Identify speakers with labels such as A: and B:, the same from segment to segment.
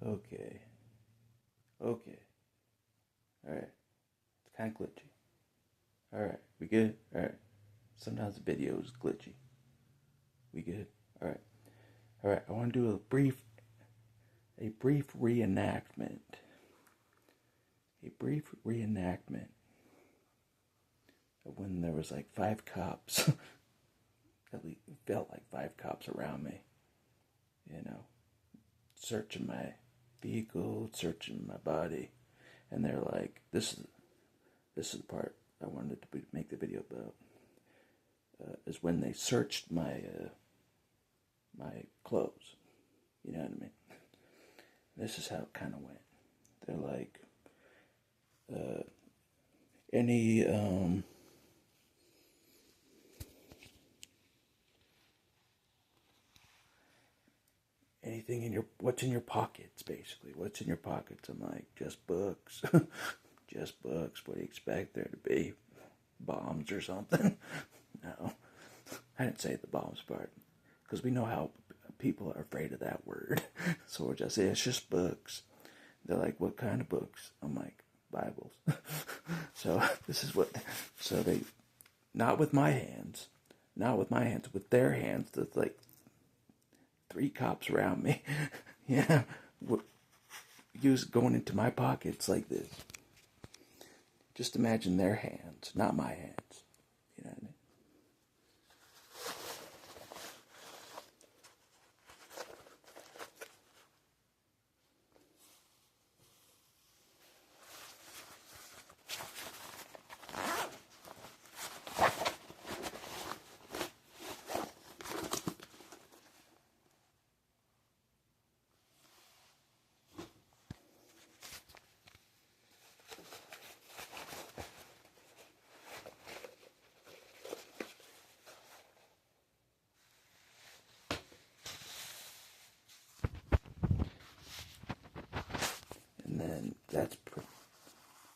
A: Okay. Okay. Alright. It's kind of glitchy. Alright. We good? Alright. Sometimes the video is glitchy. We good? Alright. Alright. I want to do a brief reenactment. A brief reenactment of when there was like 5 cops. At least it felt like 5 cops around me. You know, searching my vehicle, searching my body. And they're like, this is the part I wanted to make the video about. Is when they searched my clothes. You know what I mean? This is how it kind of went. They're like, anything in what's in your pockets, basically. What's in your pockets? I'm like, just books. Just books. What do you expect there to be? Bombs or something? No. I didn't say the bombs part. Because we know how people are afraid of that word. So we're just saying, it's just books. They're like, what kind of books? I'm like, Bibles. So they, not with my hands, with their hands. There's like 3 cops around me. Yeah. Going into my pockets like this. Just imagine their hands, not my hands. You know what I mean?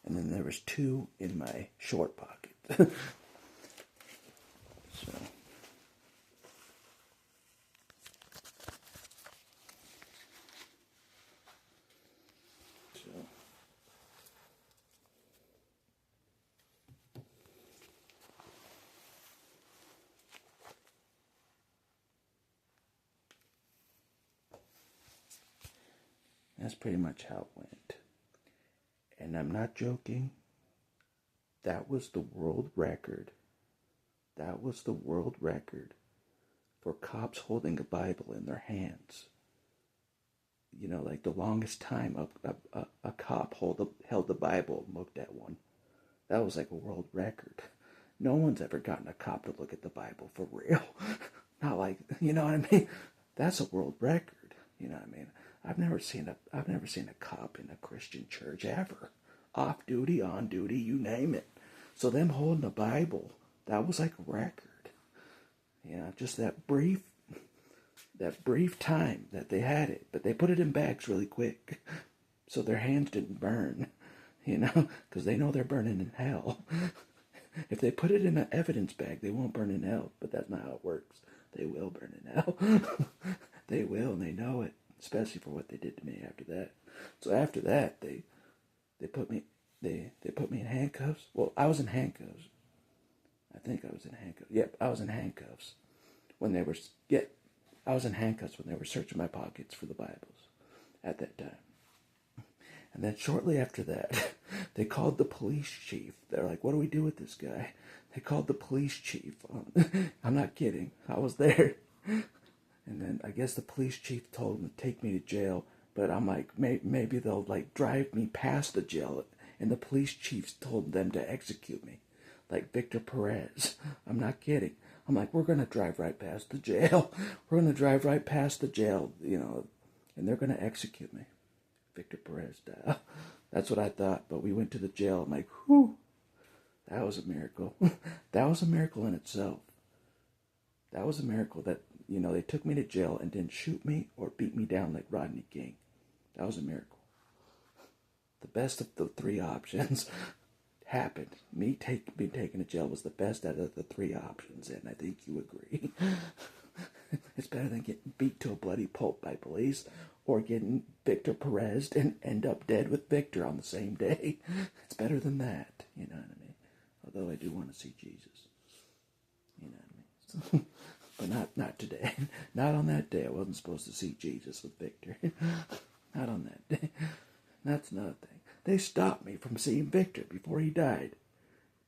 A: And then there was 2 in my short pocket. So that's pretty much how it went. And I'm not joking. That was the world record. That was the world record for cops holding a Bible in their hands. You know, like the longest time a cop held the Bible and looked at one. That was like a world record. No one's ever gotten a cop to look at the Bible for real. Not like, you know what I mean? That's a world record. You know what I mean? I've never seen a cop in a Christian church ever. Off duty, on duty, you name it. So them holding a Bible, that was like a record. Yeah, just that brief time that they had it, but they put it in bags really quick, so their hands didn't burn. You know, because they know they're burning in hell. If they put it in an evidence bag, they won't burn in hell. But that's not how it works. They will burn in hell. They will, and they know it. Especially for what they did to me after that. So after that, they put me in handcuffs. Well, I was in handcuffs. I think I was in handcuffs. Yep, I was in handcuffs I was in handcuffs when they were searching my pockets for the Bibles at that time. And then shortly after that, they called the police chief. They're like, what do we do with this guy? They called the police chief. I'm not kidding. I was there. And then I guess the police chief told him to take me to jail. But I'm like, maybe they'll like drive me past the jail. And the police chiefs told them to execute me. Like Victor Perez. I'm not kidding. I'm like, we're going to drive right past the jail. We're going to drive right past the jail, you know. And they're going to execute me. Victor Perez style. That's what I thought. But we went to the jail. I'm like, whew. That was a miracle. That was a miracle in itself. That was a miracle that, you know, they took me to jail and didn't shoot me or beat me down like Rodney King. That was a miracle. The best of the 3 options happened. Me being taken to jail was the best out of the 3 options, and I think you agree. It's better than getting beat to a bloody pulp by police or getting Victor Perez and end up dead with Victor on the same day. It's better than that, you know what I mean? Although I do want to see Jesus, you know what I mean? But not today. Not on that day. I wasn't supposed to see Jesus with Victor. Not on that day. That's another thing. They stopped me from seeing Victor before he died.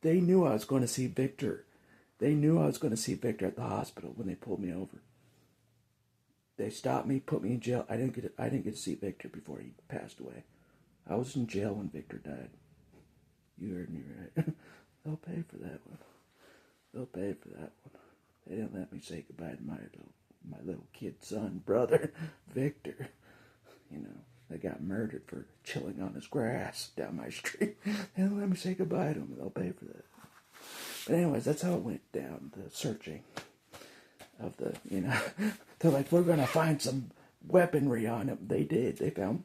A: They knew I was going to see Victor. They knew I was going to see Victor at the hospital when they pulled me over. They stopped me, put me in jail. I didn't get to see Victor before he passed away. I was in jail when Victor died. You heard me right. They'll pay for that one. They'll pay for that one. They didn't let me say goodbye to my little kid son, brother, Victor. You know, they got murdered for chilling on his grass down my street. They didn't let me say goodbye to him. They'll pay for that. But anyways, that's how it went down, the searching of the, you know. They're like, we're going to find some weaponry on him. They did. They found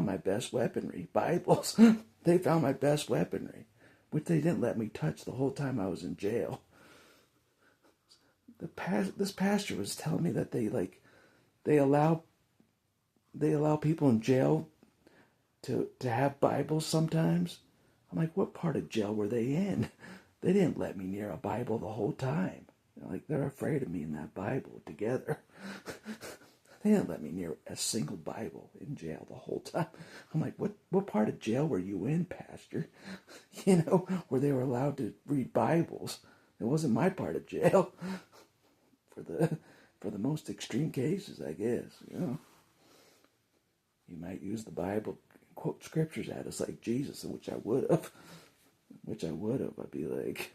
A: my best weaponry, Bibles. They found my best weaponry, which they didn't let me touch the whole time I was in jail. This pastor was telling me that they allow people in jail to have Bibles sometimes. I'm like, what part of jail were they in? They didn't let me near a Bible the whole time. They're afraid of me and that Bible together. They didn't let me near a single Bible in jail the whole time. I'm like, what part of jail were you in, Pastor? You know, where they were allowed to read Bibles. It wasn't my part of jail. For the most extreme cases, I guess, you know. You might use the Bible, quote scriptures at us like Jesus, which I would have. I'd be like,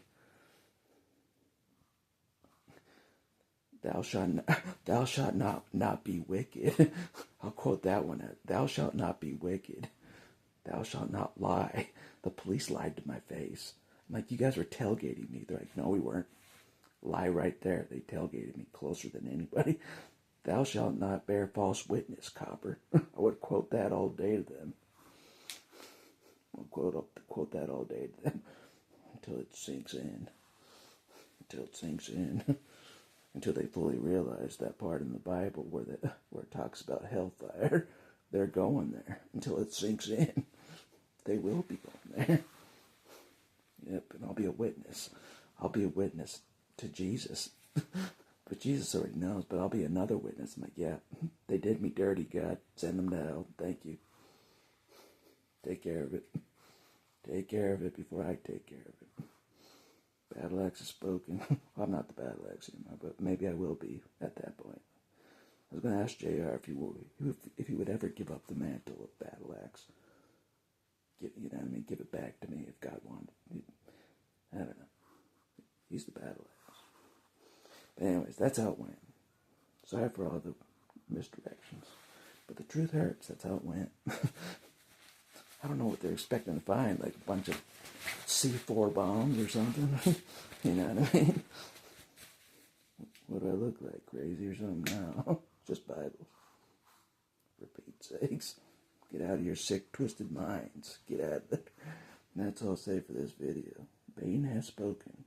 A: thou shalt not be wicked. I'll quote that one. Thou shalt not be wicked. Thou shalt not lie. The police lied to my face. I'm like, you guys were tailgating me. They're like, no, we weren't. Lie right there. They tailgated me closer than anybody. Thou shalt not bear false witness, copper. I would quote that all day to them. I'll quote that all day to them until it sinks in. Until they fully realize that part in the Bible where it talks about hellfire. They're going there until it sinks in. They will be going there. Yep, and I'll be a witness. I'll be a witness to Jesus. But Jesus already knows, but I'll be another witness. I'm like, yeah, they did me dirty, God. Send them to hell. Thank you. Take care of it. Take care of it before I take care of it. Battle axe is spoken. Well, I'm not the battle axe anymore, but maybe I will be at that point. I was going to ask JR if he would ever give up the mantle of battle axe. You know what I mean? Give it back to me if God wanted. I don't know. He's the battle axe. But anyways, that's how it went. Sorry for all the misdirections. But the truth hurts. That's how it went. I don't know what they're expecting to find, like a bunch of C4 bombs or something. You know what I mean? What do I look like? Crazy or something? No. Just Bibles. For Pete's sakes. Get out of your sick, twisted minds. Get out of there. And that's all I'll say for this video. Bane has spoken.